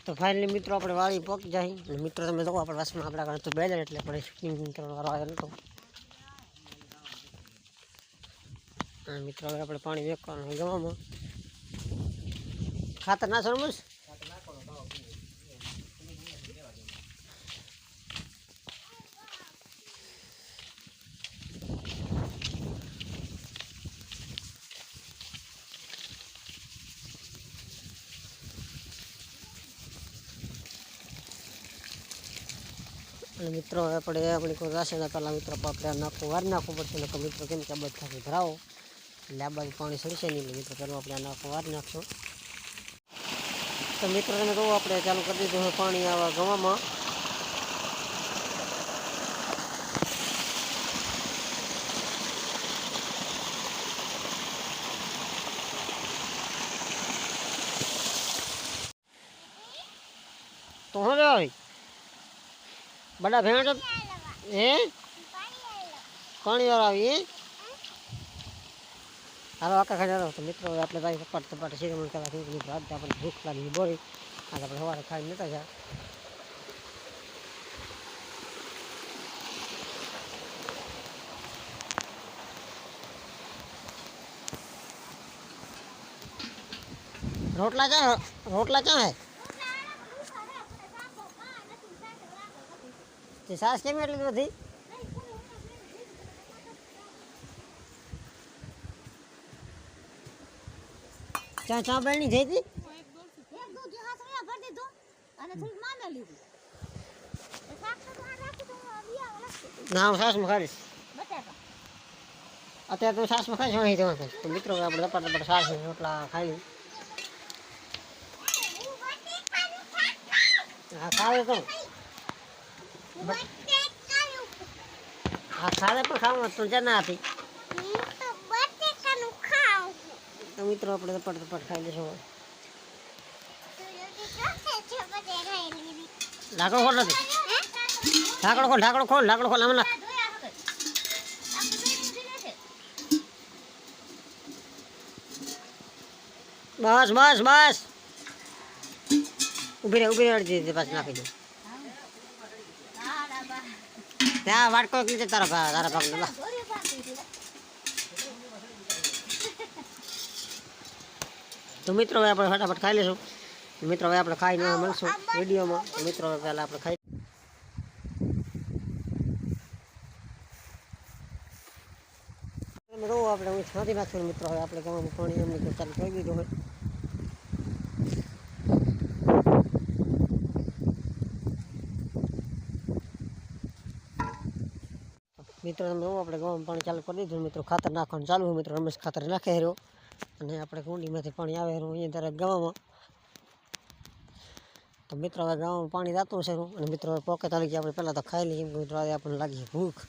તો ફાઇનલી મિત્રો આપણે વાળી પકી જાય અને મિત્રો તમે જો આપણે વાસમાં આપણા ઘરે તો બેલેર એટલે આપણે શૂટિંગ કરવાનો આવ્યો નતો અને મિત્રો હવે આપણે પાણી વેકવાનું ગવામાં ખાતર ના સરમુસ અને મિત્રો આપણે આપણી કોઈ રાશિના પહેલાં મિત્રો આપણે નાખવું વાર નાખવું પડશે એટલે મિત્રો કેમ કે આ બધાથી ભરાવો એટલે આ બાજુ પાણી સડશે નહીં એટલે મિત્રો પહેલાં આપણે આ નાખવું વાર નાખશું તો મિત્રો તમે કહું આપણે ચાલુ કરી દીધું હોય પાણી આવા ગવામાં તો હવે આવી बड़ा भेड़ है पानी वाला ये हालो आका खा जाओ तो मित्रों आपले भाई पट पट शिरमण करा थी मित्र आज अपन भूख लागी बोरी आज अपन हवारे खाई नता जा रोटला क्या है सास केम એટલી બધી ચા બની જઈ હતી એક દો જહાસ મે ભર દીધો અને થોડી માને લીધી શાક તો રાખી દો અવિયા ના સાસ માં ખાઈશ બટાકા અત્યારે તો સાસ માં ખાઈશ નહીં તો તો મિત્રો આપણે લપટ સાસ રોટલા ખાઈ હા ખાવે તો हाँ खाने पर खाऊंगा तो जना थी तो बच्चे का नु खाओ तो मित्रों अपने तो पट खाई ले सो तो ये कैसे बजे खाई ली ढाकण खोल दे ढाकण खोल हमला बस बस बस उभी रे दे पास नाखी दो त्या वाटको किती तारा पाकला तो मित्रों હવે આપણે ફટાફટ ખાઈ લેશું મિત્રો હવે આપણે ખાઈને મળશું વિડિયોમાં મિત્રો પહેલા આપણે ખાઈ તમે કહો આપણે હું છાંટી નાખશું મિત્રો હવે આપણે ગામમાં પાણી એમની ચાલુ કરી દીધું હોય મિત્રો તમે આપણે ગામમાં પાણી ચાલુ કરી દીધું મિત્રો ખાતર નાખવાનું ચાલુ હોય મિત્રો રમેશ ખાતર નાખે રહ્યો અને આપણે કુંડીમાંથી પાણી આવે રહ્યું અહીંયા ત્યારે ગામમાં તો મિત્રો હવે ગામમાં પાણી રાતું છે અને મિત્રો પોકે તાલી આપણે પહેલાં તો ખાઈ લઈએ મિત્રો આપણને લાગી ભૂખ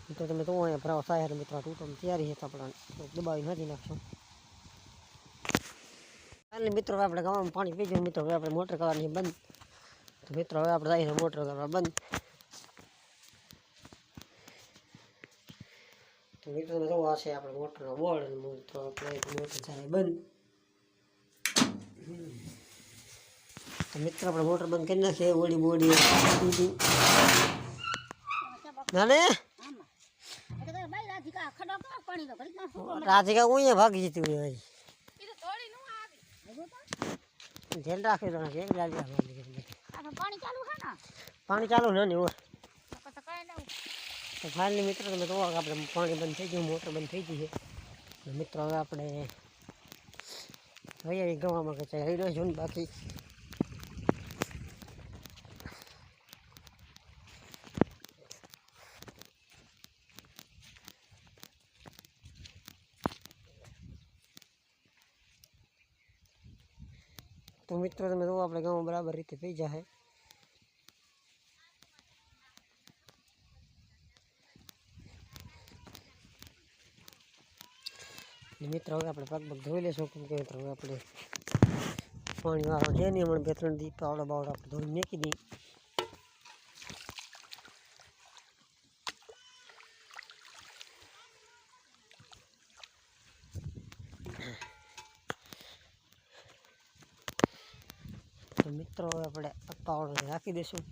મિત્રો તમે તો અહીંયા ભરાવ થાય મિત્રો ટૂંકમાં તૈયારી છે તો આપણે દબાવી નાખી નાખશું એટલે મિત્રો આપણે ગામમાં પાણી પી ગયું મિત્રો હવે આપણે મોટર કરવાની બંધ તો મિત્રો હવે આપણે જઈએ મોટર કરવા બંધ તો મિત્રો તમે જોવા છે આપણે મોટરનો બોર્ડ અને મિત્રો આપણે મોટર જાય બંધ તો મિત્રો આપણે મોટર બંધ કરી નાખીએ ઓડી બોડી નાને રાધિકા હું ભાગી જતી હોય જેલ રાખી દો પાણી ચાલુ ને હોય તો ફાઇનલી મિત્રો તમે કહો આપણે પાણી બંધ થઈ ગયું મોટર બંધ થઈ ગઈ છે મિત્રો હવે આપણે હવે ગવામાં કે ચાઈ રહ્યો છું ને બાકી તો મિત્રો તમે જો આપણે ગામમાં બરાબર રીતે થઈ જાય મિત્રો હવે આપણે પગ ધોઈ લેશું કેમ કે મિત્રો આપણે પાણી વાળો છે નહીં હમણાં 2-3 દી પાવડા બાવડા આપણે ધોઈ મેકી દઈએ મિત્રો હવે આપણે પાવડર રાખી દઈશું.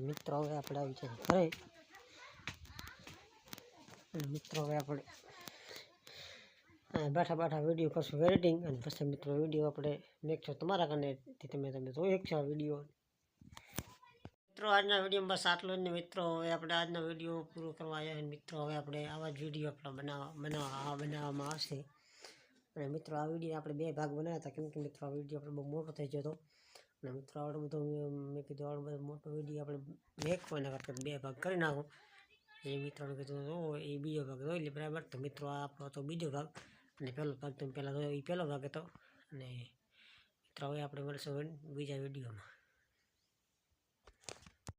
મિત્રો હવે આપણે આવી જાય ઘરે. મિત્રો હવે આપણે બેઠા વિડીયો કરશું એડિટિંગ, અને પછી મિત્રો વિડીયો આપણે મેકશો તમારા કનેથી તમે જોઈ શકશો આ વિડીયો. મિત્રો આજના વિડીયોમાં બસ આટલો જ ને મિત્રો. હવે આપણે આજનો વિડીયો પૂરો કરવા આવ્યા અને મિત્રો હવે આપણે આવા જ વિડીયો આપણા બનાવવામાં આવશે. અને મિત્રો આ વિડીયો આપણે 2 ભાગ બનાવ્યા હતા, કેમ કે મિત્રો આ વિડીયો આપણે બહુ મોટો થઈ ગયો હતો. અને મિત્રો આવડો બધો મેં કીધું આવડો બધો મોટો વિડીયો આપણે મેકવાના કરતાં 2 ભાગ કરી નાખો. એ મિત્રોને કીધું એ બીજો ભાગ જોઈ લે બરાબર. તો મિત્રો આ આપણો હતો બીજો ભાગ, અને પહેલો ભાગ તમે પહેલાં જોયો એ પહેલો ભાગ હતો. અને મિત્રો હવે આપણે મળશું બીજા વિડીયોમાં.